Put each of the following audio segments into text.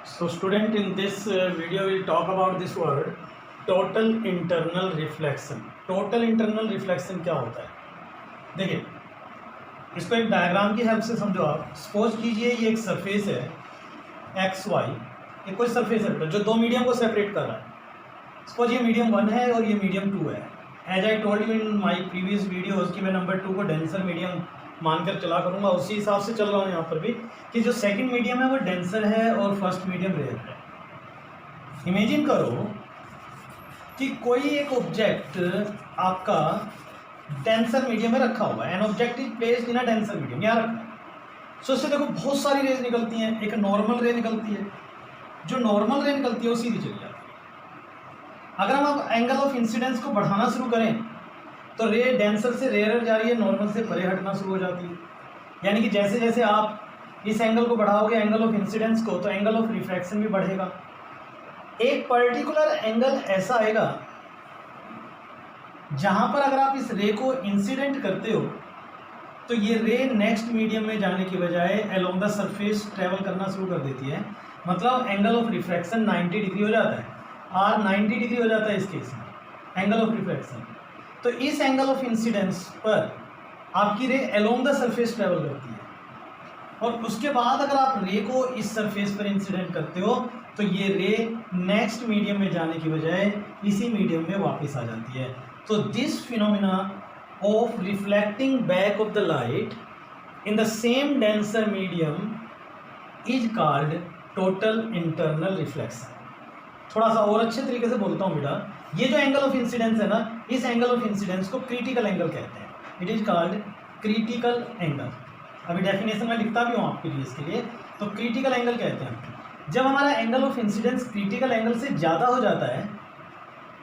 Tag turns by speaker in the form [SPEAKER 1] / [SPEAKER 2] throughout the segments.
[SPEAKER 1] So student, in this video we'll talk about this word total internal reflection. Total internal reflection क्या होता है? देखिए, इसको एक डायग्राम की हेल्प से समझो आप. सपोज कीजिए ये एक सरफेस है एक्स वाई, ये कोई सरफेस है बेटा जो दो मीडियम को सेपरेट कर रहा है. सपोज ये मीडियम 1 है और ये मीडियम 2 है. As I told you in my previous videos कि मैं नंबर 2 को डेंसर मीडियम मानकर चला करूँगा, उसी हिसाब से चल रहा हूँ यहाँ पर भी कि जो सेकंड मीडियम है वो डेंसर है और फर्स्ट मीडियम रेयर है. इमेजिन करो कि कोई एक ऑब्जेक्ट आपका डेंसर मीडियम में रखा हुआ है. An object is placed in a denser medium, यहाँ रखा है. सो इससे देखो बहुत सारी रेज निकलती हैं. एक नॉर्मल रे निकलती है, जो नॉर्मल रे निकलती है वो सीधी चली जाती है. अगर हम अब एंगल ऑफ इंसिडेंस को बढ़ाना शुरू करें तो रे डेंसर से रेयर जा रही है, नॉर्मल से परे हटना शुरू हो जाती है. यानी कि जैसे जैसे आप इस एंगल को बढ़ाओगे एंगल ऑफ इंसिडेंस को, तो एंगल ऑफ रिफ्रैक्शन भी बढ़ेगा. एक पर्टिकुलर एंगल ऐसा आएगा जहां पर अगर आप इस रे को इंसिडेंट करते हो तो ये रे नेक्स्ट मीडियम में जाने की बजाय अलोंग द सरफेस ट्रेवल करना शुरू कर देती है. मतलब एंगल ऑफ रिफ्रैक्शन 90 डिग्री हो जाता है. आर 90 डिग्री हो जाता है इस केस में एंगल ऑफ रिफ्रैक्शन. तो इस एंगल ऑफ इंसिडेंस पर आपकी रे अलोंग द सरफेस ट्रेवल करती है और उसके बाद अगर आप रे को इस सरफेस पर इंसिडेंट करते हो तो ये रे नेक्स्ट मीडियम में जाने की बजाय इसी मीडियम में वापस आ जाती है. तो this phenomena of reflecting back of the light in the same denser medium is called total internal reflection. थोड़ा सा और अच्छे तरीके से बोलता हूँ बेटा, ये जो एंगल ऑफ इंसिडेंस है ना, इस एंगल ऑफ इंसिडेंस को क्रिटिकल एंगल कहते हैं. It is called critical angle. अभी डेफिनेशन में लिखता भी हूँ आपके लिए इसके लिए. तो क्रिटिकल एंगल कहते हैं जब हमारा angle of incidence critical angle से ज़्यादा हो जाता है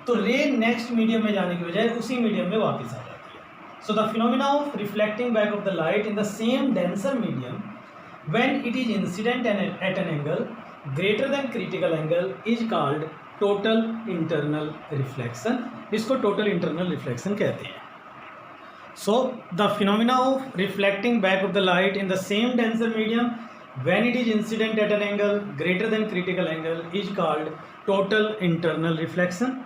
[SPEAKER 1] तो रे नेक्स्ट मीडियम में जाने की बजाय उसी मीडियम में वापस आ जाती है. So the phenomena of reflecting back of the light in the same denser medium when it is incident at an angle greater than critical angle is called total internal reflection. इसको total internal reflection कहते हैं. So the phenomena of reflecting back of the light in the same denser medium when it is incident at an angle greater than critical angle is called total internal reflection.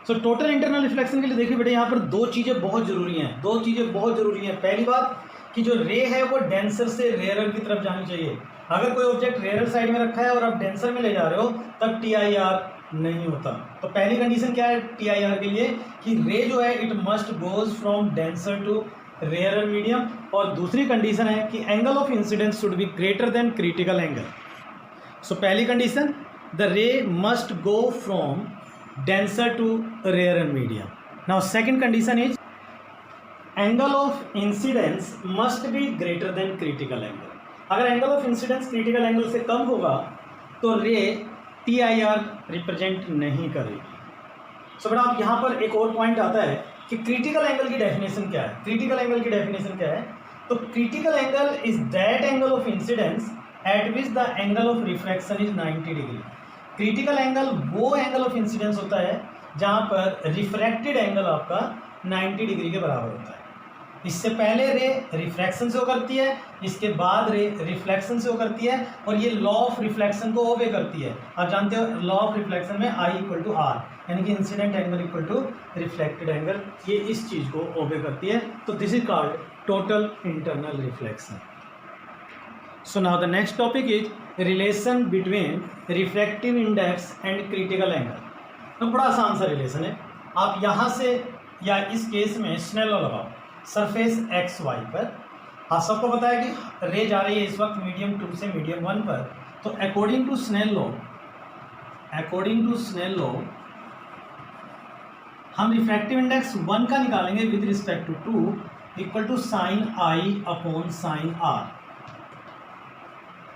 [SPEAKER 1] So total internal reflection के लिए देखिए बेटे यहाँ पर दो चीज़ें बहुत ज़रूरी हैं. दो चीज़ें बहुत ज़रूरी हैं. पहली बात कि जो रे है वो डेंसर से रेयर की तरफ जानी चाहिए. अगर कोई ऑब्जेक्ट रेयर साइड में रखा है और आप डेंसर में ले जा रहे हो तब TIR नहीं होता. तो पहली कंडीशन क्या है TIR के लिए कि रे जो है it must goes from denser to rare medium. और दूसरी कंडीशन है कि angle of incidence should be greater than critical angle. So पहली condition the ray must go from denser to rare medium. Now second condition is angle of incidence must be greater than critical angle. अगर angle of incidence critical angle से कम होगा तो रे TIR represent नहीं करेगी. सो बेटा आप यहाँ पर एक और पॉइंट आता है कि क्रिटिकल एंगल की डेफिनेशन क्या है. क्रिटिकल एंगल की डेफिनेशन क्या है? तो critical angle is that angle of incidence at which the angle of refraction is 90 degree. Critical angle वो एंगल ऑफ इंसिडेंस होता है जहाँ पर रिफ्रैक्टेड एंगल आपका 90 डिग्री के बराबर होता है. इससे पहले रे रिफ्रैक्शन से करती है, इसके बाद रे रिफ्लेक्शन से करती है और ये लॉ ऑफ रिफ्लेक्शन को ओबे करती है. आप जानते हो लॉ ऑफ रिफ्लेक्शन में I = R, यानी कि इंसिडेंट एंगल = रिफ्लेक्टेड एंगल. ये इस चीज़ को ओबे करती है. तो this is called total internal reflection. So now the next topic is relation between refractive index and critical angle. तो बड़ा आसान सा रिलेशन है. आप यहाँ से या इस केस में स्नेल लॉ लगाओ सरफेस XY पर. आप सबको पता है कि रे जा रही है इस वक्त मीडियम 2 से मीडियम 1 पर. तो अकॉर्डिंग टू स्नेल लॉ हम रिफ्रैक्टिव इंडेक्स 1 का निकालेंगे with respect to 2 equal to sin I/sin R.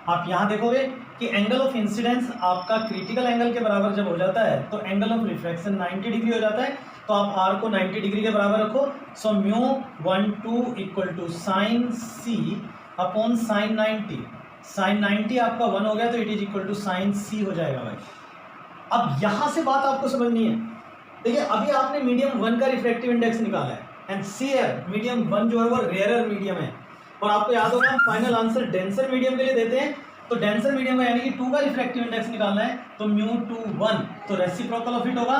[SPEAKER 1] आप यहाँ देखोगे कि एंगल ऑफ इंसिडेंस आपका क्रिटिकल एंगल के बराबर जब हो जाता है तो एंगल ऑफ रिफ्लेक्शन 90 डिग्री हो जाता है. तो आप R को 90 डिग्री के बराबर रखो. So μ12 equal to sine C/sin 90. sin 90 आपका 1 हो गया तो it is equal to sine C हो जाएगा भाई. अब यहाँ से बात आपको समझनी है. देखिए अभी आपने मीडियम 1 का रिफ्रैक्टिव इंडेक्स निकाला है एंड मीडियम 1 जो है वो रेयर मीडियम है. और आपको याद होगा हम फाइनल आंसर डेंसर मीडियम के लिए देते हैं तो डेंसर मीडियम का यानी कि 2 का रिफ्रैक्टिव इंडेक्स निकालना है, तो म्यू 2 1, तो रेसिप्रोकल ऑफ इट होगा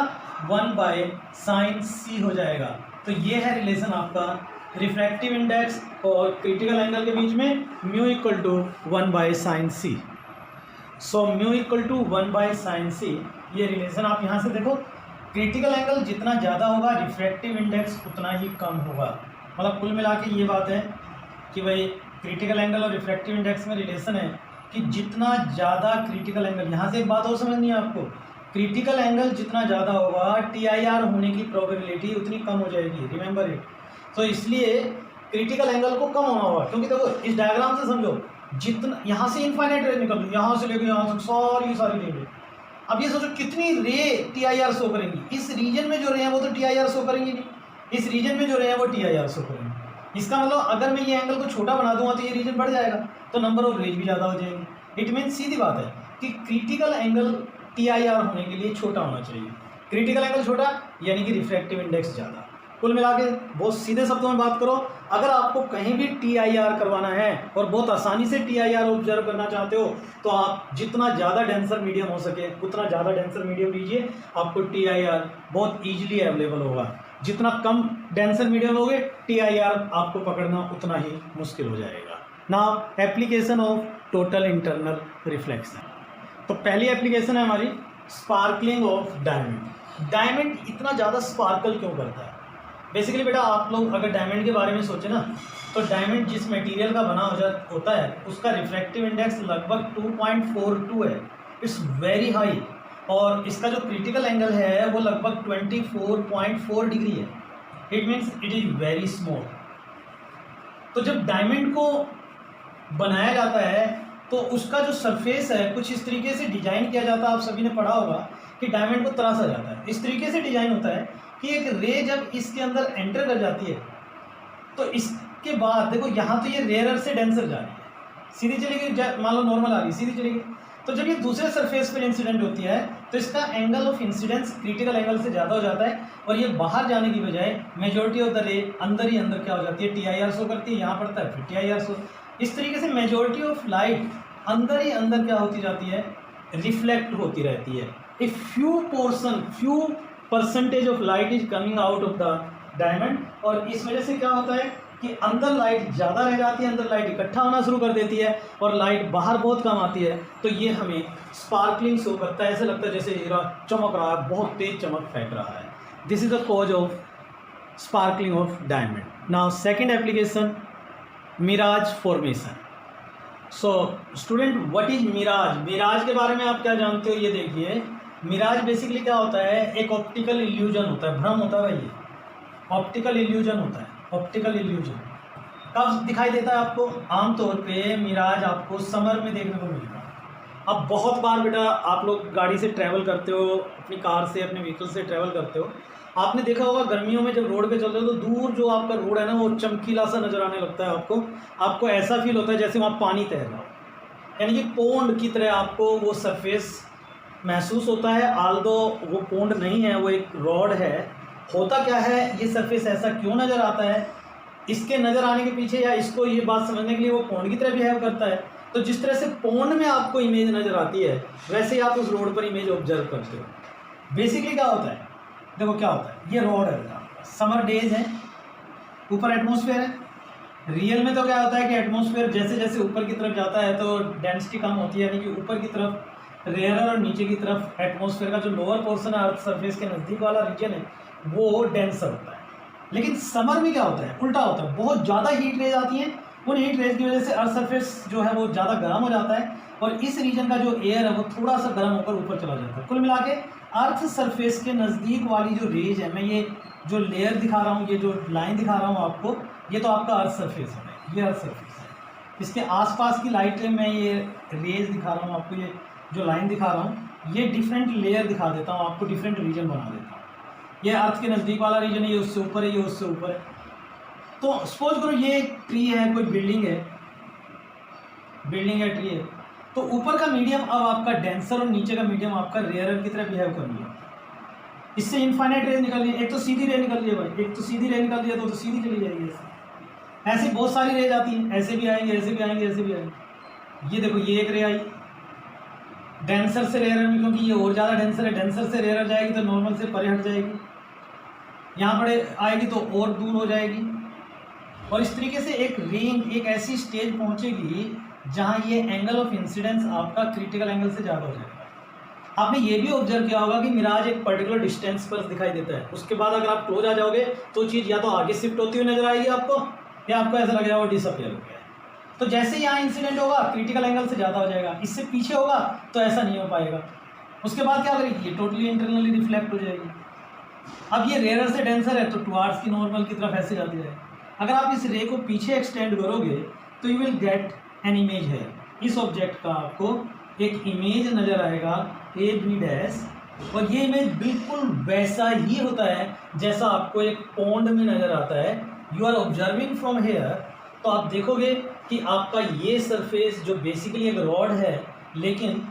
[SPEAKER 1] 1/sin c हो जाएगा। तो ये है रिलेशन आपका रिफ्रैक्टिव इंडेक्स और क्रिटिकल एंगल के बीच में, mu equal to 1/sin c। So mu equal to 1/sin c, ये रिलेशन आप यहाँ से देखो, क्रिटिकल एंगल जितना ज़्यादा होगा रिफ्रैक्टिव इंडेक्स उतना ही कम होगा। मतलब कुल मिला के ये बात है कि भाई क्रिटिकल एंगल और रिफ्रैक्टिव इंडेक्स में रिलेशन है कि जितना ज़्यादा क्रिटिकल एंगल, यहाँ से एक बात और समझनी है आपको, क्रिटिकल एंगल जितना ज़्यादा होगा TIR होने की प्रोबेबिलिटी उतनी कम हो जाएगी, रिमेंबर इट। तो इसलिए क्रिटिकल एंगल को कम होना होगा, क्योंकि देखो इस डायग्राम से समझो, जितना यहाँ से इनफाइनाइट रेंज निकल रही है, यहाँ से लेकर यहाँ तक सारी रेंज। अब ये सोचो कितनी रे TIR शो करेंगी, इस रीजन में जो रे हैं वो तो TIR शो करेंगी नहीं, इस रीजन में जो रे हैं वो TIR शो करेंगे। इसका मतलब अगर मैं ये एंगल को छोटा बना दूंगा तो ये रीजन बढ़ जाएगा, तो नंबर ऑफ रेज भी ज़्यादा हो जाएंगे। इट मीन्स सीधी बात है कि क्रिटिकल एंगल TIR होने के लिए छोटा होना चाहिए, क्रिटिकल एंगल छोटा यानी कि रिफ्रैक्टिव इंडेक्स ज़्यादा। कुल मिला के बहुत सीधे शब्दों में बात करो, अगर आपको कहीं भी TIR करवाना है और बहुत आसानी से TIR ऑब्जर्व करना चाहते हो तो आप जितना ज़्यादा डेंसर मीडियम हो सके उतना ज़्यादा डेंसर मीडियम लीजिए, आपको TIR बहुत ईजिली अवेलेबल होगा। जितना कम डेंसर मीडियम होगे TIR आपको पकड़ना उतना ही मुश्किल हो जाएगा। Now application of total internal reflection. तो पहली एप्लीकेशन है हमारी स्पार्कलिंग ऑफ डायमंड। डायमंड इतना ज़्यादा स्पार्कल क्यों करता है? बेसिकली बेटा आप लोग अगर डायमंड के बारे में सोचें ना, तो डायमंड जिस मटेरियल का बना होता है उसका रिफ्रैक्टिव इंडेक्स लगभग 2.42 है, इट्स वेरी हाई, और इसका जो क्रिटिकल एंगल है वो लगभग 24.4 डिग्री है। It means it is very small. तो जब डायमंड को बनाया जाता है तो उसका जो सरफेस है कुछ इस तरीके से डिजाइन किया जाता है, आप सभी ने पढ़ा होगा कि डायमंड को तराशा जाता है, इस तरीके से डिजाइन होता है कि एक रे जब इसके अंदर एंटर कर जाती है तो इसके बाद देखो यहाँ तो ये रेयरर से डेंसर जा रही है, सीधी चलेगी, मान लो नॉर्मल आ रही है सीधी चलेगी, तो जब ये दूसरे सरफेस पर इंसिडेंट होती है तो इसका angle of incidence critical angle से ज़्यादा हो जाता है, और ये बाहर जाने की बजाय मेजोरिटी ऑफ द रे अंदर ही अंदर क्या हो जाती है, TIR शो करती है, यहाँ पड़ता है फिर TIR शो। इस तरीके से मेजोरिटी ऑफ लाइट अंदर ही अंदर क्या होती जाती है, रिफ्लेक्ट होती रहती है। A few percentage of light is coming out of the diamond, और इस वजह से क्या होता है कि अंदर लाइट ज़्यादा रह जाती है, अंदर लाइट इकट्ठा होना शुरू कर देती है और लाइट बाहर बहुत कम आती है, तो ये हमें स्पार्कलिंग शो करता है, ऐसे लगता है जैसे हीरा चमक रहा है, बहुत तेज चमक फेंक रहा है। This is the cause of sparkling of diamond. Now second application, mirage formation. So student what is mirage? Mirage के बारे में आप क्या जानते हो ये देखिए। मिराज बेसिकली क्या होता है, एक ऑप्टिकल इल्यूजन होता है, भ्रम होता है भाई, ये ऑप्टिकल इल्यूजन होता है। ऑप्टिकल इल्यूजन कब दिखाई देता है आपको? आमतौर पे मिराज आपको समर में देखने को मिलेगा। अब बहुत बार बेटा आप लोग गाड़ी से ट्रैवल करते हो, अपनी कार से अपने व्हीकल से ट्रैवल करते हो, आपने देखा होगा गर्मियों में जब रोड पे चल रहे हो तो दूर जो आपका रोड है ना वो चमकीला सा नज़र आने लगता है आपको ऐसा फील होता है जैसे वहाँ पानी तैर रहा हो, यानी कि पोंड की तरह आपको वो सरफेस महसूस होता है। आल्दो वो पोंड नहीं है, वो एक रॉड है। होता क्या है, ये सरफेस ऐसा क्यों नज़र आता है, इसके नज़र आने के पीछे या इसको ये बात समझने के लिए वो पोंड की तरह बिहेव करता है। तो जिस तरह से पोंड में आपको इमेज नज़र आती है वैसे ही आप उस रोड पर इमेज ऑब्जर्व करते हो। बेसिकली क्या होता है, देखो क्या होता है, ये रोड है बेटा, समर डेज है, ऊपर एटमॉस्फेयर है। रियल में तो क्या होता है कि एटमॉस्फेयर जैसे जैसे ऊपर की तरफ जाता है तो डेंसिटी कम होती है, यानी कि ऊपर की तरफ रेयरर और नीचे की तरफ एटमॉस्फेयर का जो लोअर पोर्शन है अर्थ सरफेस के नज़दीक वाला रीजन है वो डेंसर होता है। लेकिन समर में क्या होता है, उल्टा होता है, बहुत ज़्यादा हीट रेज आती हैं, उन हीट रेज की वजह से अर्थ सरफेस जो है वो ज़्यादा गर्म हो जाता है और इस रीजन का जो एयर है वो थोड़ा सा गर्म होकर ऊपर चला जाता है। कुल मिला के अर्थ सरफेस के नज़दीक वाली जो रेज है, मैं ये जो लेयर दिखा रहा हूँ, ये जो लाइन दिखा रहा हूँ आपको, ये तो आपका अर्थ सरफेस है, ये अर्थ सरफेस है। इसके आसपास की लाइट में ये रेज दिखा रहा हूँ आपको, ये जो लाइन दिखा रहा हूँ ये डिफरेंट लेयर दिखा देता हूँ आपको, डिफरेंट रीजन बना देता हूँ। ये अर्थ के नज़दीक वाला रीजन है, ये उससे ऊपर है, ये उससे ऊपर है। तो सपोज करो ये एक ट्री है, कोई बिल्डिंग है, ट्री है, तो ऊपर का मीडियम अब आपका डेंसर और नीचे का मीडियम आपका रेयरर की तरह बिहेव कर लिया। इससे इनफाइनाइट रे निकल रही है, एक तो सीधी रे निकल रही है भाई, एक तो सीधी रे निकल रही है तो सीधी चली जाएगी। ऐसे बहुत सारी रेज आती हैं, ऐसे भी आएंगे, ऐसे भी आएंगे, ऐसे भी आएंगे। ये देखो ये एक रे आई, डेंसर से रेयर में, क्योंकि ये और ज़्यादा डेंसर है, डेंसर से रेयर जाएगी तो नॉर्मल से परे हट जाएगी, यहाँ पर आएगी तो और दूर हो जाएगी, और इस तरीके से एक रेंज, एक ऐसी स्टेज पहुँचेगी जहाँ ये एंगल ऑफ इंसिडेंस आपका क्रिटिकल एंगल से ज़्यादा हो जाएगा। आपने ये भी ऑब्जर्व किया होगा कि मिराज एक पर्टिकुलर डिस्टेंस पर दिखाई देता है, उसके बाद अगर आप क्लोज आ जाओगे तो चीज़ या तो आगे शिफ्ट होती हुई नजर आएगी आपको, या आपको ऐसा लगेगा वो डिसअपियर हो गया। तो जैसे यहाँ इंसिडेंट होगा क्रिटिकल एंगल से ज़्यादा हो जाएगा, इससे पीछे होगा तो ऐसा नहीं हो पाएगा। उसके बाद क्या करेगी, ये टोटली इंटरनली रिफ्लेक्ट हो जाएगी। अब ये रेयर से डेंसर है तो टुवार्ड्स की नॉर्मल की तरफ ऐसे जाती है। अगर आप इस रे को पीछे एक्सटेंड करोगे तो you will get an image है, इस ऑब्जेक्ट का आपको एक इमेज नज़र आएगा ए बी डैश, और ये इमेज बिल्कुल वैसा ही होता है जैसा आपको एक पॉन्ड में नज़र आता है। You are observing from here, तो आप देखोगे कि आपका ये सरफेस जो बेसिकली एक रॉड है, लेकिन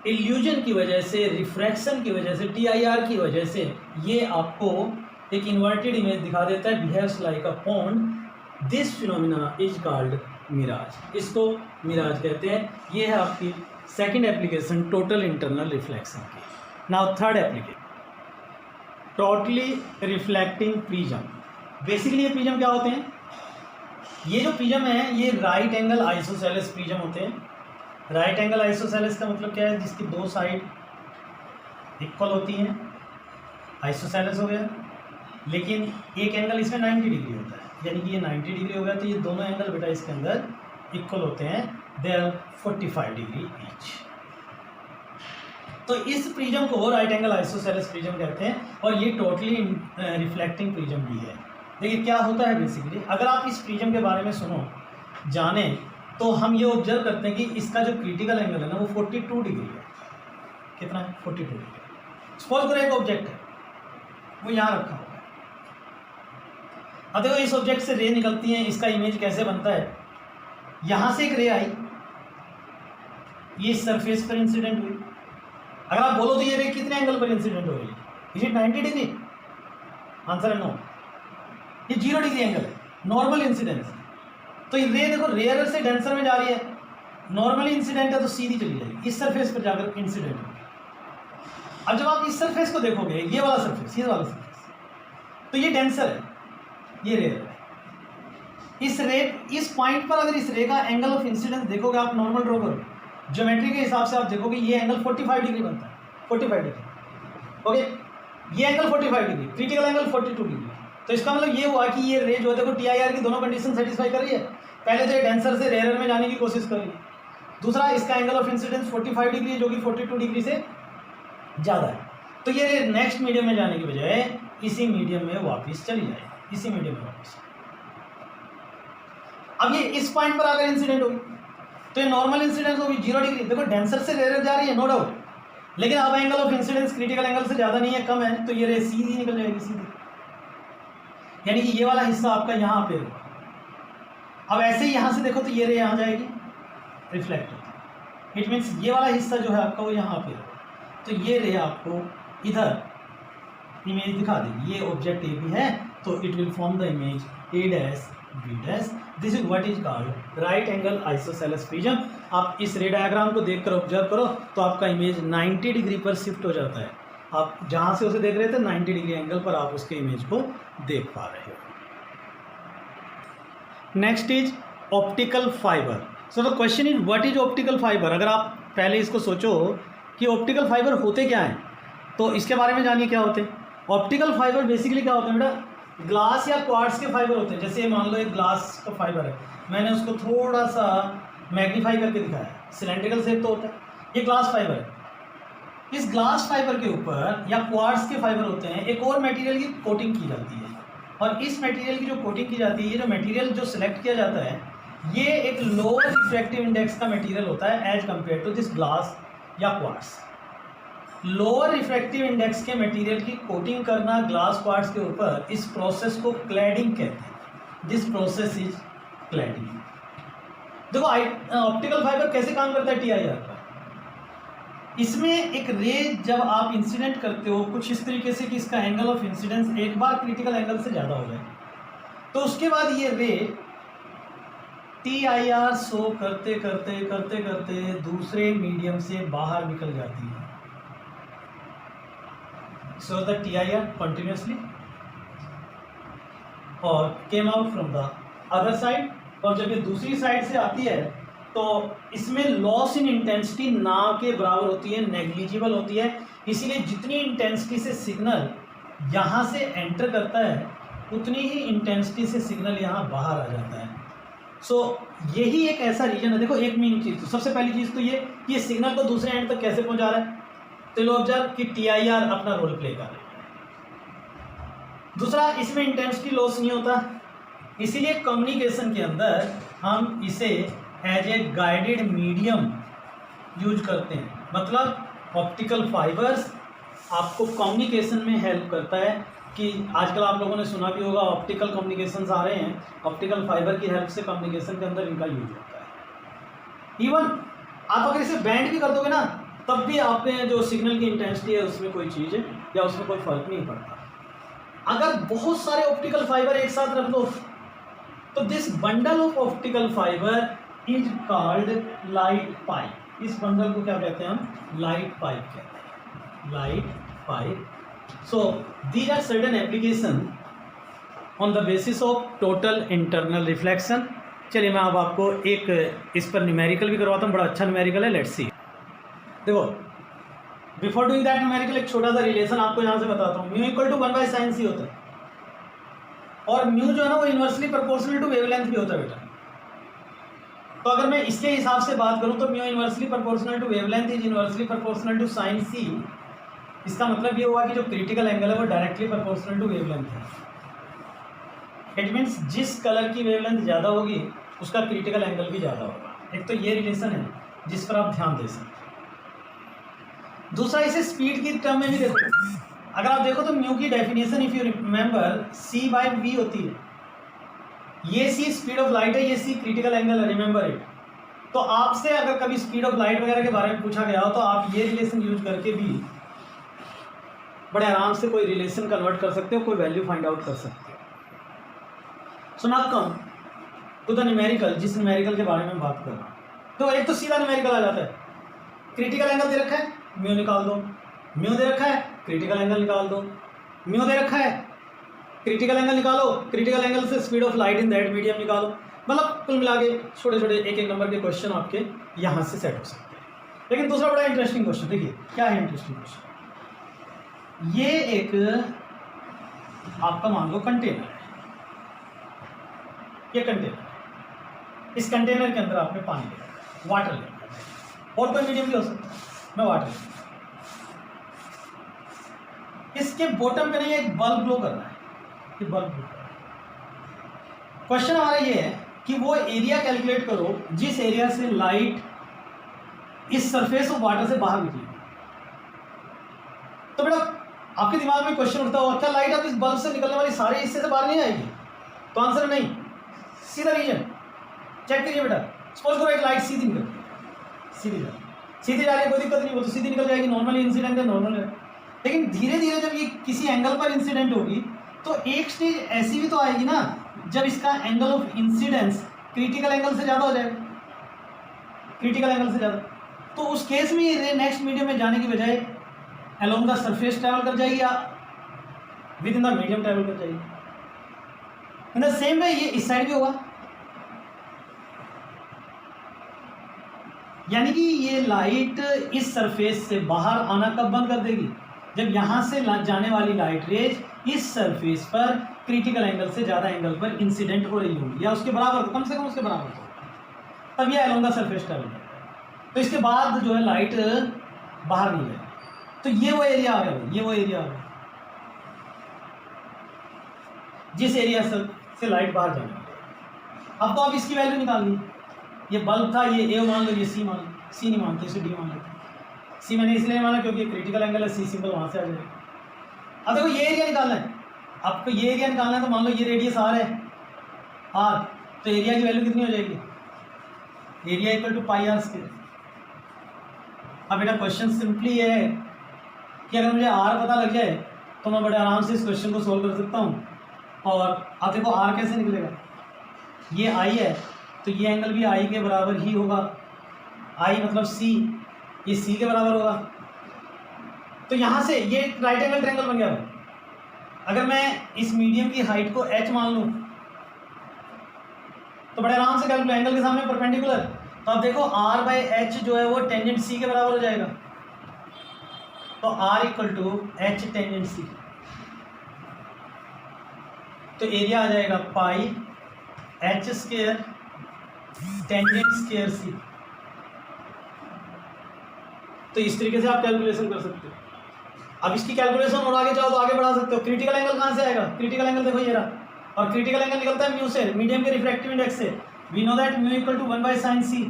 [SPEAKER 1] इल्यूजन की वजह से, रिफ्रैक्शन की वजह से, TIR की वजह से ये आपको एक इन्वर्टेड इमेज दिखा देता है, behaves like a pond. This phenomena is called mirage, इसको मिराज कहते हैं। ये है आपकी second application total internal reflection की। Now third application, totally reflecting prism. Basically ये प्रिज्म क्या होते हैं, ये जो प्रिज्म है ये राइट एंगल आइसोसेलेस प्रिज्म होते हैं। राइट एंगल आइसोसेलेस का मतलब क्या है, जिसकी दो साइड इक्वल होती हैं, आइसोसेलेस हो गया। लेकिन एक एंगल इसमें 90 डिग्री होता है, यानी कि ये 90 डिग्री हो गया, तो ये दोनों एंगल बेटा इसके अंदर इक्वल होते हैं, दे आर 45 डिग्री ईच। तो इस प्रिज्म को राइट एंगल आइसोसेलेस प्रिज्म कहते हैं, और ये टोटली रिफ्लेक्टिंग प्रिज्म भी है। देखिए क्या होता है बेसिकली, अगर आप इस प्रिज्म के बारे में सुनो, जाने, तो हम ये ऑब्जर्व करते हैं कि इसका जो क्रिटिकल एंगल है ना वो 42 डिग्री है। कितना है, 42 डिग्री। सपोज करो एक ऑब्जेक्ट है, वो यहाँ रखा हुआ है। अब देखो इस ऑब्जेक्ट से रे निकलती है, इसका इमेज कैसे बनता है, यहाँ से एक रे आई, ये इस सरफेस पर इंसिडेंट हुई। अगर आप बोलो तो ये रे कितने एंगल पर इंसिडेंट हो रही है, इज इट 90 डिग्री? आंसर है नो, ये 0 डिग्री एंगल है, नॉर्मल इंसिडेंस। तो ये रे देखो रेयर से डेंसर में जा रही है, नॉर्मली इंसिडेंट है तो सीधी चली जाएगी, इस सरफेस पर जाकर इंसिडेंट होगी। अब जब आप इस सरफेस को देखोगे, ये वाला सरफेस, ये वाला सरफेस, तो ये डेंसर है, ये रेयर है। इस पॉइंट पर अगर इस रे का एंगल ऑफ इंसिडेंस देखोगे, आप नॉर्मल ड्रॉ करोगे, ज्योमेट्री के हिसाब से आप देखोगे ये एंगल 45 डिग्री बनता है, 45 डिग्री। ओके, ये angle 45 degree, critical angle 42 degree. तो इसका मतलब ये हुआ कि ये रे जो देखो TIR की दोनों कंडीशन सेटिस्फाई कर रही है। पहले तो ये डेंसर से रेयर में जाने की कोशिश कर रही है, दूसरा इसका एंगल ऑफ इंसिडेंस 45 डिग्री जो कि 42 डिग्री से ज़्यादा है। तो ये रे नेक्स्ट मीडियम में जाने की बजाय इसी मीडियम में वापस चली जाएगी, इसी मीडियम में वापस। अब ये इस पॉइंट पर अगर इंसिडेंट होगी तो ये नॉर्मल इंसिडेंस होगी 0 डिग्री। देखो डेंसर से रेयर जा रही है, नो डाउट, लेकिन अब angle of incidence critical angle से ज़्यादा नहीं है, कम है, तो ये रे सीधी निकल जाएगी, सीधी। यानी कि ये वाला हिस्सा आपका यहाँ पे होगा। अब ऐसे ही यहाँ से देखो तो ये रे यहाँ जाएगी, रिफ्लेक्ट होती है। इट मीन्स ये वाला हिस्सा जो है आपका वो यहाँ पे होगा, तो ये रे आपको इधर इमेज दिखा देगी। ये ऑब्जेक्ट ए भी है तो it will form the image A dash B dash. This is what is called right angle isosceles prism. आप इस रे डायग्राम को देखकर ऑब्जर्व करो तो आपका इमेज 90 डिग्री पर शिफ्ट हो जाता है। आप जहाँ से उसे देख रहे थे 90 डिग्री एंगल पर आप उसके इमेज को देख पा रहे हो। Next is optical fibre. So the question is what is optical fibre. अगर आप पहले इसको सोचो कि ऑप्टिकल फाइबर होते क्या हैं, तो इसके बारे में जानिए क्या होते हैं। ऑप्टिकल फाइबर बेसिकली क्या होते हैं बेटा, ग्लास या क्वार्ट्ज के फाइबर होते हैं। जैसे मान लो एक ग्लास का फाइबर है, मैंने उसको थोड़ा सा मैग्नीफाई करके दिखाया, सिलेंड्रिकल शेप तो होता है, ये ग्लास फाइबर है। इस ग्लास फाइबर के ऊपर या क्वार्ट्ज के फाइबर होते हैं, एक और मटेरियल की कोटिंग की जाती है, और इस मटेरियल की जो कोटिंग की जाती है, ये जो मटेरियल जो सिलेक्ट किया जाता है, ये एक लोअर रिफ्रैक्टिव इंडेक्स का मटेरियल होता है as compare to this glass या क्वार्ट्ज। लोअर रिफ्रैक्टिव इंडेक्स के मटेरियल की कोटिंग करना ग्लास क्वार्ट्ज के ऊपर, इस प्रोसेस को क्लैडिंग कहते हैं। This process is cladding. देखो ऑप्टिकल फाइबर कैसे काम करता है TIR पर। इसमें एक रे जब आप इंसिडेंट करते हो कुछ इस तरीके से कि इसका एंगल ऑफ इंसिडेंस एक बार क्रिटिकल एंगल से ज़्यादा हो जाए, तो उसके बाद ये रे TIR शो करते करते करते करते दूसरे मीडियम से बाहर निकल जाती है। सो द TIR कंटिन्यूसली और केम out from the other side, और जब ये दूसरी साइड से आती है तो इसमें लॉस इन इंटेंसिटी ना के बराबर होती है, नेग्लिजिबल होती है। इसीलिए जितनी इंटेंसिटी से सिग्नल यहाँ से एंटर करता है उतनी ही इंटेंसिटी से सिग्नल यहाँ बाहर आ जाता है। सो यही एक ऐसा रीजन है। देखो एक मेन चीज़, तो सबसे पहली चीज़ तो ये सिग्नल को दूसरे एंड तक कैसे पहुँचा रहा है, तो लो ऑब्जर्व कि TIR अपना रोल प्ले कर रहा है। दूसरा, इसमें इंटेंसिटी लॉस नहीं होता, इसीलिए कम्युनिकेशन के अंदर हम इसे as a guided medium use करते हैं। मतलब ऑप्टिकल फाइबर्स आपको कम्युनिकेशन में हेल्प करता है कि आजकल आप लोगों ने सुना भी होगा ऑप्टिकल कम्युनिकेशंस आ रहे हैं, ऑप्टिकल फाइबर की हेल्प से कम्युनिकेशन के अंदर इनका यूज होता है। इवन आप अगर इसे बैंड भी कर दोगे ना तब भी आपने जो सिग्नल की इंटेंसिटी है उसमें कोई चीज़ है या उसमें कोई फर्क नहीं पड़ता। अगर बहुत सारे ऑप्टिकल फाइबर एक साथ रख दो तो this bundle of optical fiber is called light pipe. इस बंडल को क्या कहते हैं हम, लाइट पाइप कहते हैं, light pipe. So these are certain application on the basis of total internal reflection. चलिए मैं अब आपको एक इस पर न्यूमेरिकल भी करवाता हूँ, बड़ा अच्छा न्यूमेरिकल है, लेट्स सी। देखो बिफोर डूइंग दैट न्यूमेरिकल एक छोटा सा रिलेशन आपको यहाँ से बताता हूँ। Mu equal to 1/sin c होता है और म्यू जो है ना वो इन्वर्सली प्रोपोर्शनल टू वेवलेंथ भी होता है बेटा। तो अगर मैं इसके हिसाब से बात करूँ तो mu inversely proportional to wavelength is inversely proportional to sin c। इसका मतलब ये हुआ कि जो क्रिटिकल एंगल है वो डायरेक्टली प्रोपोर्शनल टू वेवलेंथ है। इट मीन्स जिस कलर की वेवलेंथ ज़्यादा होगी उसका क्रिटिकल एंगल भी ज़्यादा होगा। एक तो ये रिलेशन है जिस पर आप ध्यान दे सकते हैं। दूसरा, इसे स्पीड की टर्म में भी देखो। अगर आप देखो तो म्यू की definition if you remember c/v होती है। ये c स्पीड ऑफ लाइट है, ये c क्रिटिकल एंगल है, रिमेंबर इट। तो आपसे अगर कभी स्पीड ऑफ लाइट वगैरह के बारे में पूछा गया हो तो आप ये रिलेशन यूज करके भी बड़े आराम से कोई रिलेशन कन्वर्ट कर सकते हो, कोई वैल्यू फाइंड आउट कर सकते हो। So now come to the numerical, जिस न्यूमेरिकल के बारे में बात कर रहा हूँ। तो एक तो सीधा न्यूमेरिकल आ जाता है, क्रिटिकल एंगल दे रखा है, म्यू निकाल दो। म्यू दे रखा है, क्रिटिकल एंगल निकाल दो। म्यू दे रखा है, क्रिटिकल एंगल निकालो, क्रिटिकल एंगल से speed of light in that medium निकालो। मतलब कुल मिला के छोटे छोटे एक एक नंबर के क्वेश्चन आपके यहाँ से सेट हो सकते हैं। लेकिन दूसरा बड़ा इंटरेस्टिंग क्वेश्चन देखिए, क्या है इंटरेस्टिंग क्वेश्चन। ये एक आपका मान लो कंटेनर है, ये कंटेनर, इस कंटेनर के अंदर आपने पानी ले रखा, वाटर ले रखा, और कोई मीडियम भी हो सकता है, मैं वाटर। इसके बॉटम पे नहीं एक बल्ब ग्लो कर रहा है, ये बल्ब ग्लो कर रहा है। क्वेश्चन हमारा ये है कि वो एरिया कैलकुलेट करो जिस एरिया से लाइट इस सरफेस ऑफ वाटर से बाहर निकलेगी। तो बेटा आपके दिमाग में क्वेश्चन उठता होगा, क्या लाइट अब इस बल्ब से निकलने वाली सारे हिस्से से बाहर नहीं आएगी? तो आंसर नहीं, सीधा रीजन चेक करिए बेटा। सपोज करो एक लाइट सीधी निकल, सीधी जा रही है, कोई दिक्कत नहीं, वो तो सीधी निकल जाएगी, नॉर्मली इंसिडेंट है, नॉर्मल है। लेकिन धीरे धीरे जब ये किसी एंगल पर इंसिडेंट होगी तो एक स्टेज ऐसी भी तो आएगी ना जब इसका angle of incidence critical angle से ज़्यादा हो जाएगा, क्रिटिकल एंगल से ज़्यादा। तो उस केस में ये नेक्स्ट मीडियम में जाने की बजाय अलोंग द सरफेस ट्रैवल कर जाएगी या with in the medium travel कर जाएगी। इन द सेम वे ये इस साइड भी होगा, यानी कि ये लाइट इस सरफेस से बाहर आना कब बंद कर देगी? जब यहाँ से जाने वाली लाइट रेज इस सरफेस पर क्रिटिकल एंगल से ज़्यादा एंगल पर इंसिडेंट हो रही होगी या उसके बराबर, कम से कम उसके बराबर हो, तब ये अलोंग द सरफेस ट्रैवल करेगा। तो इसके बाद जो है लाइट बाहर नहीं जाएगी। तो ये वो एरिया आ गया, ये वो एरिया आ गया जिस एरिया से लाइट बाहर जाने वाली। अब तो आप इसकी वैल्यू निकालनी, ये बल्ब था, ये ए मान लो, ये सी मान लो, सी नहीं मानते इसे डी मान लो। सी मैंने इसलिए माना क्योंकि क्रिटिकल एंगल है, सी सिंपल वहाँ से आ जाएगा। अब देखो ये एरिया निकालना है, आपको ये एरिया निकालना है, तो मान लो ये रेडियस आर है, आर, तो एरिया की वैल्यू कितनी हो जाएगी? Area equal to pi R square. अब बेटा क्वेश्चन सिंपली है कि अगर मुझे आर पता लग जाए तो मैं बड़े आराम से इस क्वेश्चन को सोल्व कर सकता हूँ। और आप देखो आर कैसे निकलेगा, ये आई है तो ये एंगल भी आई के बराबर ही होगा। आई मतलब सी, ये सी के बराबर होगा। तो यहाँ से ये राइट एंगल ट्रायंगल बन गया। अगर मैं इस मीडियम की हाइट को h मान लूँ तो बड़े आराम से कैलकुलेट, एंगल के सामने परपेंडिकुलर, तो आप देखो r बाई एच जो है वो टेंजेंट सी के बराबर हो जाएगा। तो r equal to H tangent C, तो एरिया आ जाएगा pi H square tangent square C. तो इस तरीके से आप कैलकुलेशन कर सकते हो। अब इसकी कैलकुलेशन और आगे चाहो तो आगे बढ़ा सकते हो। क्रिटिकल एंगल कहाँ से आएगा? क्रिटिकल एंगल देखो ये रहा, और क्रिटिकल एंगल निकलता है म्यू से, मीडियम के रिफ्रैक्टिव इंडेक्स से। We know that mu equal to 1 by sine C.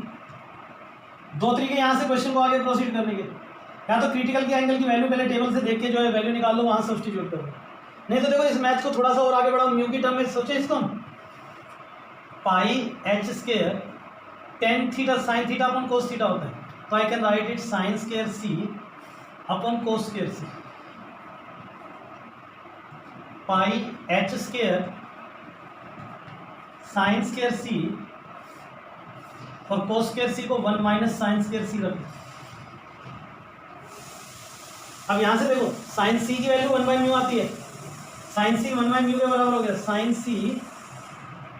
[SPEAKER 1] दो तरीके यहाँ से क्वेश्चन को आगे प्रोसीड करने के, या तो क्रिटिकल के एंगल की वैल्यू पहले टेबल से देख के जो है वैल्यू निकाल लो, वहाँ सब्सटीट्यूट करो। नहीं तो देखो इस मैथ को थोड़ा सा और आगे बढ़ाओ, म्यू की टर्म में सोचे इसको हम, pi H square tan theta sine theta upon cos theta होता है, तो I can write it sine square C upon cos square C. Pi H square sine square C और कोस स्क्वायर सी को 1 माइनस साइन स्क्वायर सी रख। अब यहां से देखो साइन सी की वैल्यू 1 बाई म्यू आती है, साइन सी 1 बाई म्यू के बराबर हो गया, साइन सी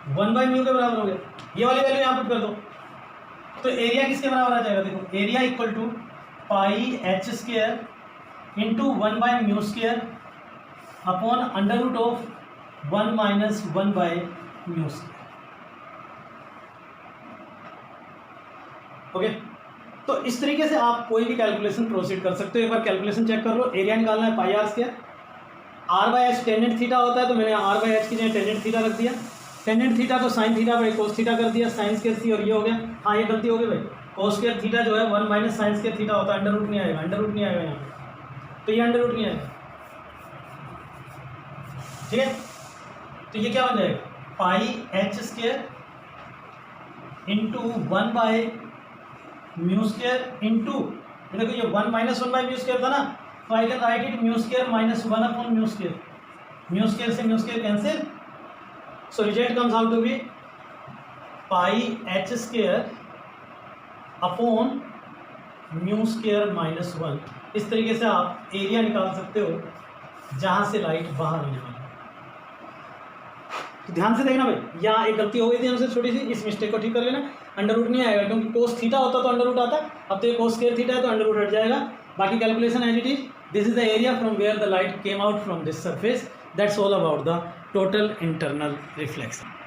[SPEAKER 1] 1 बाई म्यू के बराबर हो गया। ये वाली वैल्यू यहां पुट कर दो, तो एरिया किसके बराबर आ जाएगा? देखो area equal to pi H square into 1 by mu square upon under root of 1 minus 1 by mu square. Okay, तो इस तरीके से आप कोई भी कैलकुलेशन प्रोसीड कर सकते हो। एक बार कैलकुलेशन चेक कर लो। एरिया निकालना है pi R square, R by H tangent theta होता है, तो मैंने आर बाई एच की जगह टेंजेंट थीटा रख दिया। टेंजेंट थीटा तो sine theta by cos theta कर दिया, साइन स्क्वायर सी, और ये हो गया। हाँ ये गलती हो गई भाई, कोस स्क्वायर थीटा जो है 1 माइनस साइन स्क्वायर थीटा होता है, अंडर रूट नहीं आएगा, अंडर रूट नहीं आएगा यहाँ पे, तो ये अंडर रूट नहीं आएगा। ठीक है, तो ये क्या बन जाएगा? Pi H square into 1 by mu square into, देखो ये 1 माइनस 1 बाई म्यू स्क्वायर था ना, तो I can write it mu square minus 1 upon mu square. Mu square से mu square cancel, so result comes out to be pi H square upon mu square minus 1। इस तरीके से आप area निकाल सकते हो जहां से लाइट बाहर आने वाली। तो ध्यान से देखना भाई, यहाँ एक गलती हो गई थी हमसे छोटी सी, इस मिस्टेक को ठीक कर लेना। अंडर रूट नहीं आएगा क्योंकि कोस थीटा होता तो अंडर रूट आता, अब तो ये कोस स्क्वायर थीटा है तो अंडर रूट हट जाएगा। बाकी calculation as it is. This is the area from where the light came out from this surface, that's all about the total internal reflection.